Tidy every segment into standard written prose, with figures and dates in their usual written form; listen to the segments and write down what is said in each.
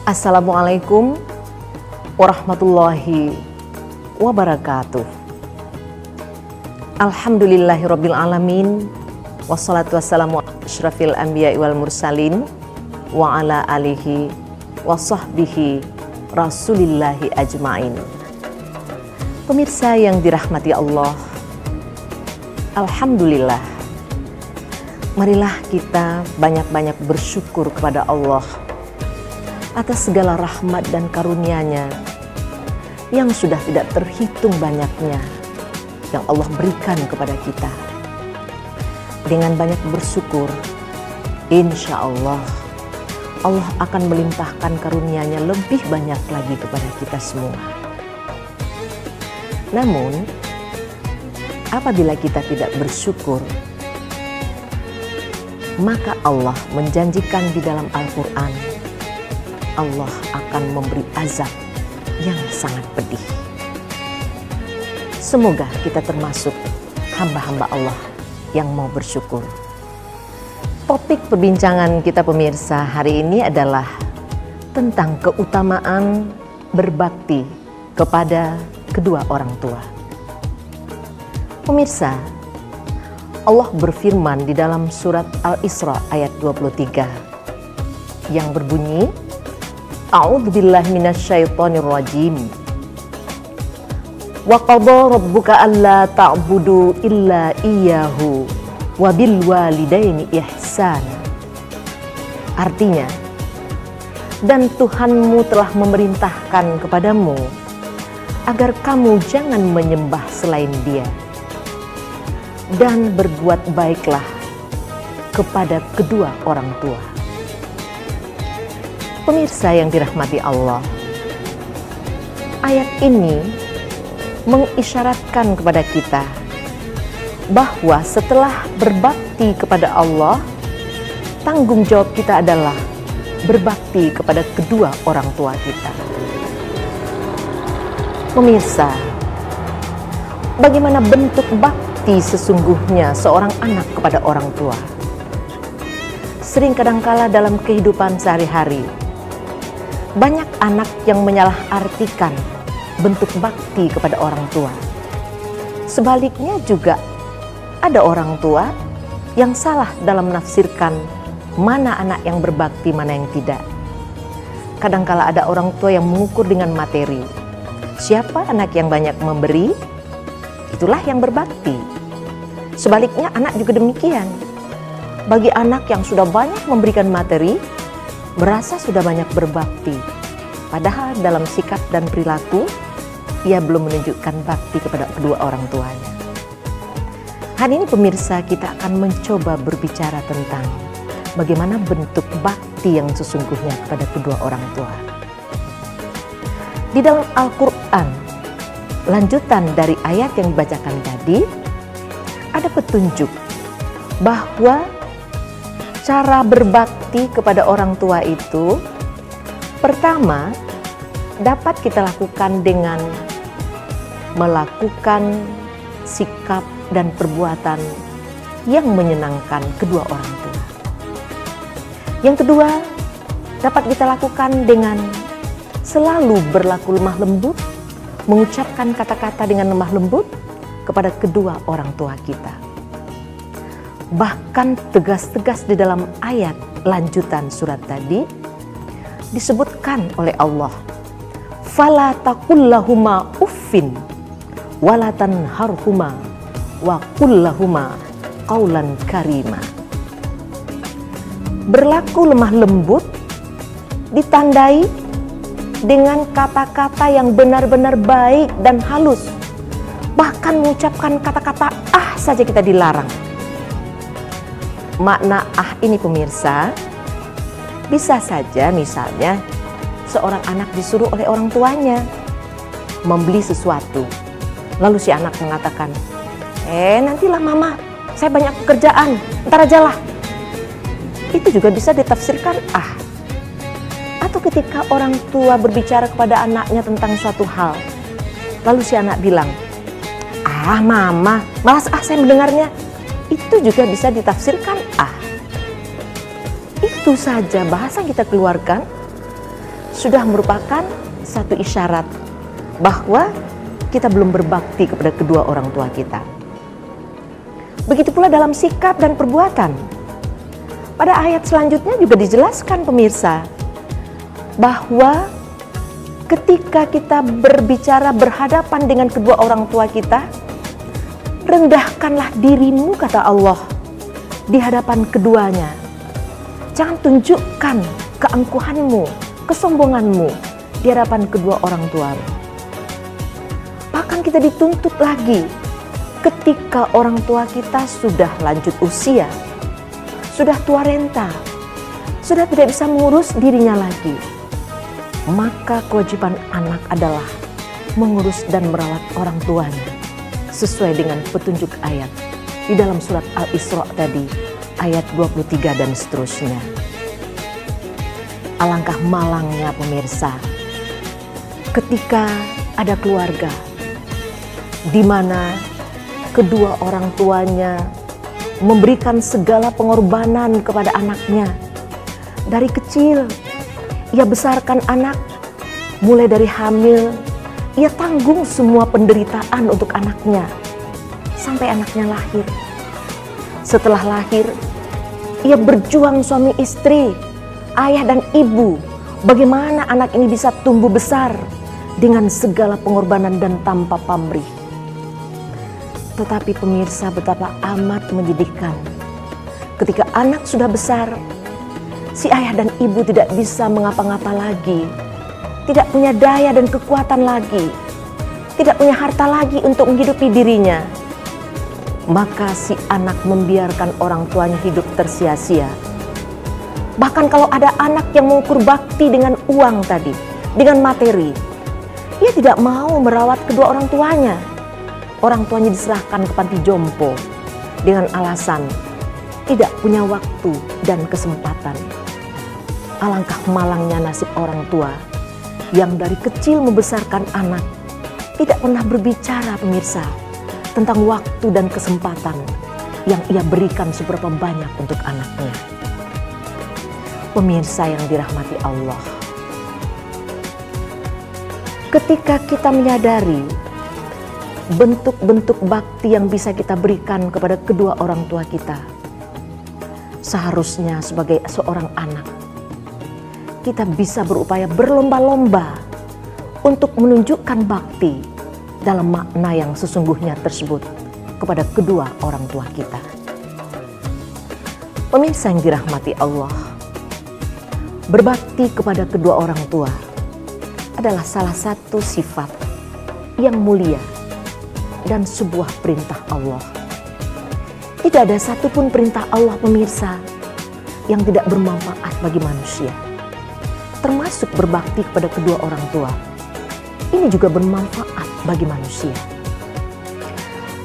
Assalamualaikum warahmatullahi wabarakatuh. Alhamdulillahirabbil alamin, wassalatu wassalamu ala asyrafil anbiya'i wal mursalin wa ala alihi wa sahbihi rasulillahi ajmain. Pemirsa yang dirahmati Allah, alhamdulillah, marilah kita banyak-banyak bersyukur kepada Allah atas segala rahmat dan karunia-Nya yang sudah tidak terhitung banyaknya yang Allah berikan kepada kita. Dengan banyak bersyukur, insya Allah Allah akan melimpahkan karunia-Nya lebih banyak lagi kepada kita semua. Namun, apabila kita tidak bersyukur, maka Allah menjanjikan di dalam Al-Quran, Allah akan memberi azab yang sangat pedih. Semoga kita termasuk hamba-hamba Allah yang mau bersyukur. Topik perbincangan kita pemirsa hari ini adalah tentang keutamaan berbakti kepada kedua orang tua. Pemirsa, Allah berfirman di dalam surat Al-Isra ayat 23 yang berbunyi, A'udzubillahi minasyaitonirrajim. Wa qadha rabbuka alla ta'budu illa iyyahu wa bil walidaini ihsana. Artinya, dan Tuhanmu telah memerintahkan kepadamu agar kamu jangan menyembah selain Dia dan berbuat baiklah kepada kedua orang tua. Pemirsa yang dirahmati Allah, ayat ini mengisyaratkan kepada kita bahwa setelah berbakti kepada Allah, tanggung jawab kita adalah berbakti kepada kedua orang tua kita. Pemirsa, bagaimana bentuk bakti sesungguhnya seorang anak kepada orang tua? Sering kadangkala dalam kehidupan sehari-hari, banyak anak yang menyalahartikan bentuk bakti kepada orang tua. Sebaliknya juga ada orang tua yang salah dalam menafsirkan mana anak yang berbakti, mana yang tidak. Kadangkala ada orang tua yang mengukur dengan materi. Siapa anak yang banyak memberi, itulah yang berbakti. Sebaliknya anak juga demikian. Bagi anak yang sudah banyak memberikan materi, merasa sudah banyak berbakti, padahal dalam sikap dan perilaku ia belum menunjukkan bakti kepada kedua orang tuanya. Hari ini pemirsa, kita akan mencoba berbicara tentang bagaimana bentuk bakti yang sesungguhnya kepada kedua orang tua. Di dalam Al-Quran, lanjutan dari ayat yang dibacakan tadi, ada petunjuk bahwa cara berbakti kepada orang tua itu, pertama, dapat kita lakukan dengan melakukan sikap dan perbuatan yang menyenangkan kedua orang tua. Yang kedua, dapat kita lakukan dengan selalu berlaku lemah lembut, mengucapkan kata-kata dengan lemah lembut kepada kedua orang tua kita. Bahkan tegas-tegas di dalam ayat lanjutan surat tadi disebutkan oleh Allah, fala taqullahuma uffin wala tanharhuma wa qullahuma qaulan karima. Berlaku lemah lembut ditandai dengan kata-kata yang benar-benar baik dan halus. Bahkan mengucapkan kata-kata ah saja kita dilarang. Makna ah ini pemirsa, bisa saja misalnya seorang anak disuruh oleh orang tuanya membeli sesuatu. Lalu si anak mengatakan, nantilah mama, saya banyak pekerjaan, ntar aja lah. Itu juga bisa ditafsirkan ah. Atau ketika orang tua berbicara kepada anaknya tentang suatu hal, lalu si anak bilang, ah mama, malas ah saya mendengarnya. Itu juga bisa ditafsirkan ah. Itu saja bahasa yang kita keluarkan sudah merupakan satu isyarat bahwa kita belum berbakti kepada kedua orang tua kita. Begitu pula dalam sikap dan perbuatan. Pada ayat selanjutnya juga dijelaskan pemirsa, bahwa ketika kita berbicara berhadapan dengan kedua orang tua kita, rendahkanlah dirimu, kata Allah, di hadapan keduanya. Jangan tunjukkan keangkuhanmu, kesombonganmu di hadapan kedua orang tuamu. Bahkan kita dituntut lagi ketika orang tua kita sudah lanjut usia, sudah tua renta, sudah tidak bisa mengurus dirinya lagi. Maka kewajiban anak adalah mengurus dan merawat orang tuanya sesuai dengan petunjuk ayat di dalam surat Al-Isra tadi, ayat 23 dan seterusnya. Alangkah malangnya pemirsa ketika ada keluarga di mana kedua orang tuanya memberikan segala pengorbanan kepada anaknya. Dari kecil ia besarkan anak, mulai dari hamil ia tanggung semua penderitaan untuk anaknya sampai anaknya lahir. Setelah lahir ia berjuang suami istri, ayah dan ibu, bagaimana anak ini bisa tumbuh besar dengan segala pengorbanan dan tanpa pamrih. Tetapi pemirsa, betapa amat menyedihkan ketika anak sudah besar, si ayah dan ibu tidak bisa mengapa-ngapa lagi, tidak punya daya dan kekuatan lagi, tidak punya harta lagi untuk menghidupi dirinya. Maka si anak membiarkan orang tuanya hidup tersia-sia. Bahkan kalau ada anak yang mengukur bakti dengan uang tadi, dengan materi, ia tidak mau merawat kedua orang tuanya. Orang tuanya diserahkan ke panti jompo dengan alasan tidak punya waktu dan kesempatan. Alangkah malangnya nasib orang tua yang dari kecil membesarkan anak, tidak pernah berbicara pemirsa tentang waktu dan kesempatan yang ia berikan seberapa banyak untuk anaknya. Pemirsa yang dirahmati Allah, ketika kita menyadari bentuk-bentuk bakti yang bisa kita berikan kepada kedua orang tua kita, seharusnya sebagai seorang anak kita bisa berupaya berlomba-lomba untuk menunjukkan bakti dalam makna yang sesungguhnya tersebut kepada kedua orang tua kita. Pemirsa yang dirahmati Allah, berbakti kepada kedua orang tua adalah salah satu sifat yang mulia dan sebuah perintah Allah. Tidak ada satupun perintah Allah pemirsa yang tidak bermanfaat bagi manusia, termasuk berbakti kepada kedua orang tua. Ini juga bermanfaat bagi manusia.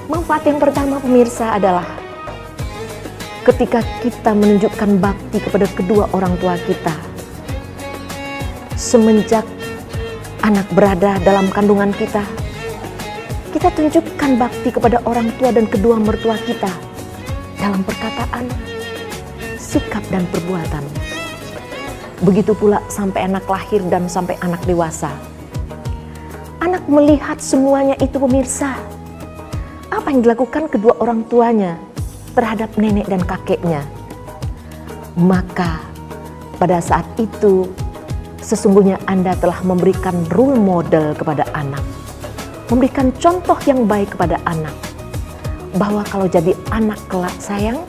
Manfaat yang pertama pemirsa adalah ketika kita menunjukkan bakti kepada kedua orang tua kita, semenjak anak berada dalam kandungan kita, kita tunjukkan bakti kepada orang tua dan kedua mertua kita dalam perkataan, sikap dan perbuatan. Begitu pula sampai anak lahir dan sampai anak dewasa. Anak melihat semuanya itu pemirsa. Apa yang dilakukan kedua orang tuanya terhadap nenek dan kakeknya. Maka pada saat itu sesungguhnya Anda telah memberikan role model kepada anak. Memberikan contoh yang baik kepada anak, bahwa kalau jadi anak kelak sayang,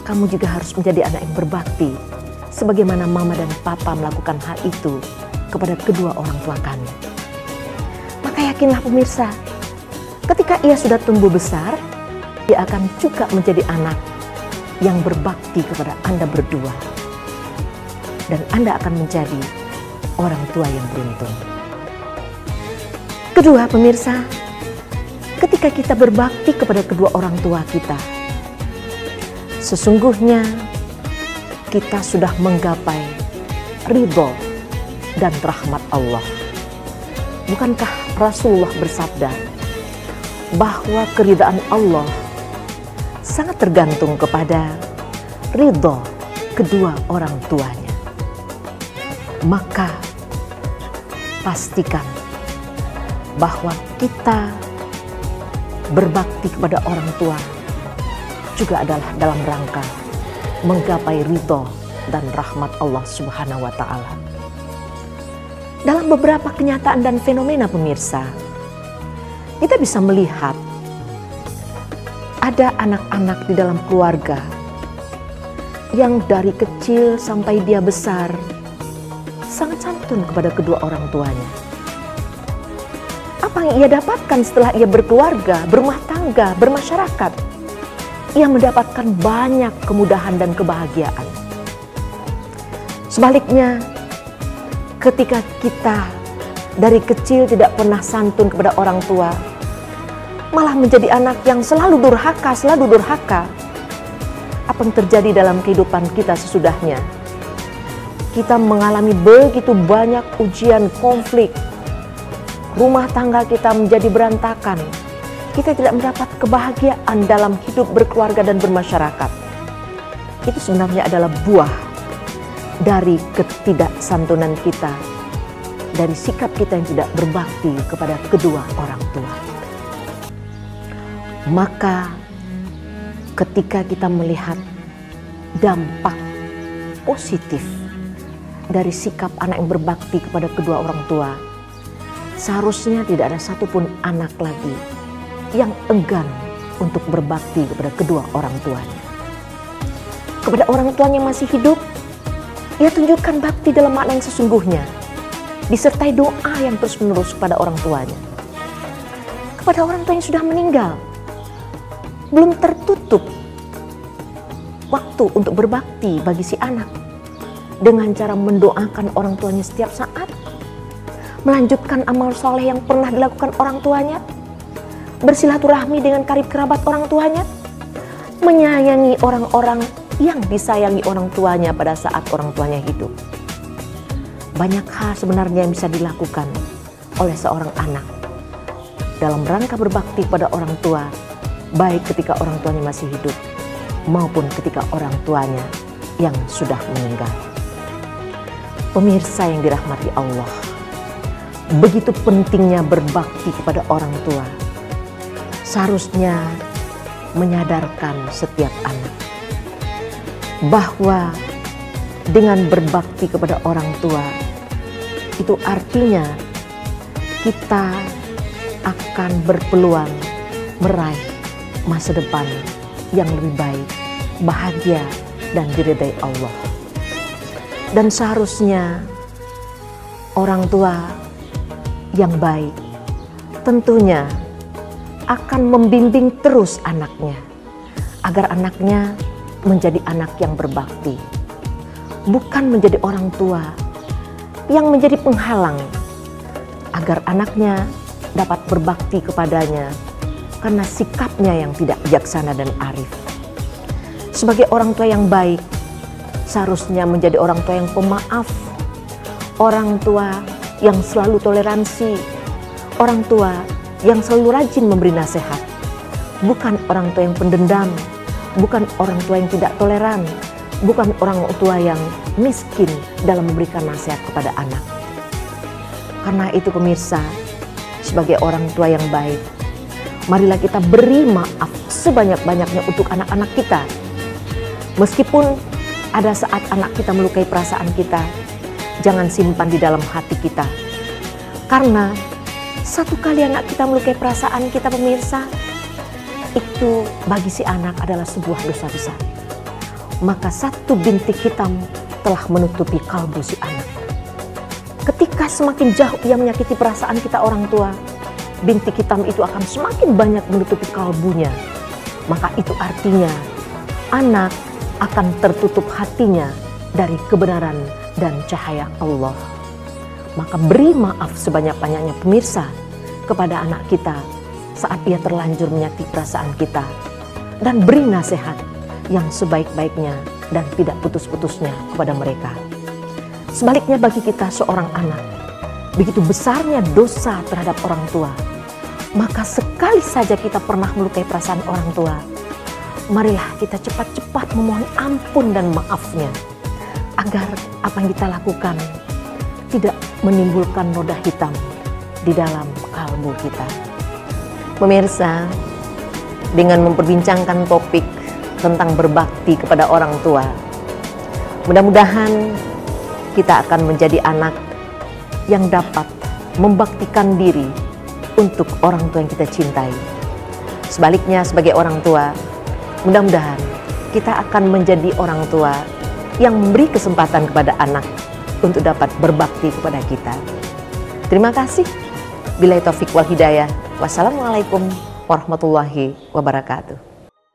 kamu juga harus menjadi anak yang berbakti, sebagaimana mama dan papa melakukan hal itu kepada kedua orang tua kami. Maka yakinlah pemirsa, ketika ia sudah tumbuh besar, dia akan juga menjadi anak yang berbakti kepada Anda berdua. Dan Anda akan menjadi orang tua yang beruntung. Kedua pemirsa, ketika kita berbakti kepada kedua orang tua kita, sesungguhnya kita sudah menggapai ridho dan rahmat Allah. Bukankah Rasulullah bersabda bahwa keridhaan Allah sangat tergantung kepada ridho kedua orang tuanya. Maka pastikan bahwa kita berbakti kepada orang tua juga adalah dalam rangka menggapai ridho dan rahmat Allah Subhanahu wa Ta'ala. Dalam beberapa kenyataan dan fenomena pemirsa, kita bisa melihat ada anak-anak di dalam keluarga yang dari kecil sampai dia besar sangat santun kepada kedua orang tuanya. Apa yang ia dapatkan setelah ia berkeluarga, berumah tangga, bermasyarakat? Ia mendapatkan banyak kemudahan dan kebahagiaan. Sebaliknya, ketika kita dari kecil tidak pernah santun kepada orang tua, malah menjadi anak yang selalu durhaka, apa yang terjadi dalam kehidupan kita sesudahnya? Kita mengalami begitu banyak ujian, konflik. Rumah tangga kita menjadi berantakan. Kita tidak mendapat kebahagiaan dalam hidup berkeluarga dan bermasyarakat. Itu sebenarnya adalah buah dari ketidaksantunan kita, dari sikap kita yang tidak berbakti kepada kedua orang tua. Maka ketika kita melihat dampak positif dari sikap anak yang berbakti kepada kedua orang tua, seharusnya tidak ada satupun anak lagi yang enggan untuk berbakti kepada kedua orang tuanya. Kepada orang tuanya yang masih hidup, ia tunjukkan bakti dalam makna yang sesungguhnya, disertai doa yang terus-menerus kepada orang tuanya. Kepada orang tua yang sudah meninggal, belum tertutup waktu untuk berbakti bagi si anak dengan cara mendoakan orang tuanya setiap saat, melanjutkan amal soleh yang pernah dilakukan orang tuanya, bersilaturahmi dengan karib kerabat orang tuanya, menyayangi orang-orang yang disayangi orang tuanya pada saat orang tuanya hidup. Banyak hal sebenarnya yang bisa dilakukan oleh seorang anak dalam rangka berbakti pada orang tua, baik ketika orang tuanya masih hidup maupun ketika orang tuanya yang sudah meninggal. Pemirsa yang dirahmati Allah, begitu pentingnya berbakti kepada orang tua. Seharusnya menyadarkan setiap anak bahwa dengan berbakti kepada orang tua itu artinya kita akan berpeluang meraih masa depan yang lebih baik, bahagia dan diridai Allah. Dan seharusnya orang tua yang baik tentunya akan membimbing terus anaknya agar anaknya menjadi anak yang berbakti, bukan menjadi orang tua yang menjadi penghalang agar anaknya dapat berbakti kepadanya karena sikapnya yang tidak bijaksana dan arif. Sebagai orang tua yang baik, seharusnya menjadi orang tua yang pemaaf, orang tua yang selalu toleransi, orang tua yang selalu rajin memberi nasihat, bukan orang tua yang pendendam, bukan orang tua yang tidak toleran, bukan orang tua yang miskin dalam memberikan nasihat kepada anak. Karena itu pemirsa, sebagai orang tua yang baik, marilah kita beri maaf sebanyak-banyaknya untuk anak-anak kita. Meskipun ada saat anak kita melukai perasaan kita, jangan simpan di dalam hati kita. Karena satu kali anak kita melukai perasaan kita pemirsa, itu bagi si anak adalah sebuah dosa besar. Maka satu bintik hitam telah menutupi kalbu si anak. Ketika semakin jauh ia menyakiti perasaan kita orang tua, bintik hitam itu akan semakin banyak menutupi kalbunya. Maka itu artinya anak akan tertutup hatinya dari kebenaran dan cahaya Allah. Maka beri maaf sebanyak-banyaknya pemirsa kepada anak kita saat ia terlanjur menyakiti perasaan kita, dan beri nasihat yang sebaik-baiknya dan tidak putus-putusnya kepada mereka. Sebaliknya bagi kita seorang anak, begitu besarnya dosa terhadap orang tua, maka sekali saja kita pernah melukai perasaan orang tua, marilah kita cepat-cepat memohon ampun dan maafnya, agar apa yang kita lakukan tidak menimbulkan noda hitam di dalam kalbu kita. Pemirsa, dengan memperbincangkan topik tentang berbakti kepada orang tua, mudah-mudahan kita akan menjadi anak yang dapat membaktikan diri untuk orang tua yang kita cintai. Sebaliknya, sebagai orang tua, mudah-mudahan kita akan menjadi orang tua yang memberi kesempatan kepada anak untuk dapat berbakti kepada kita. Terima kasih. Billahi taufiq wal hidayah. Wassalamualaikum warahmatullahi wabarakatuh.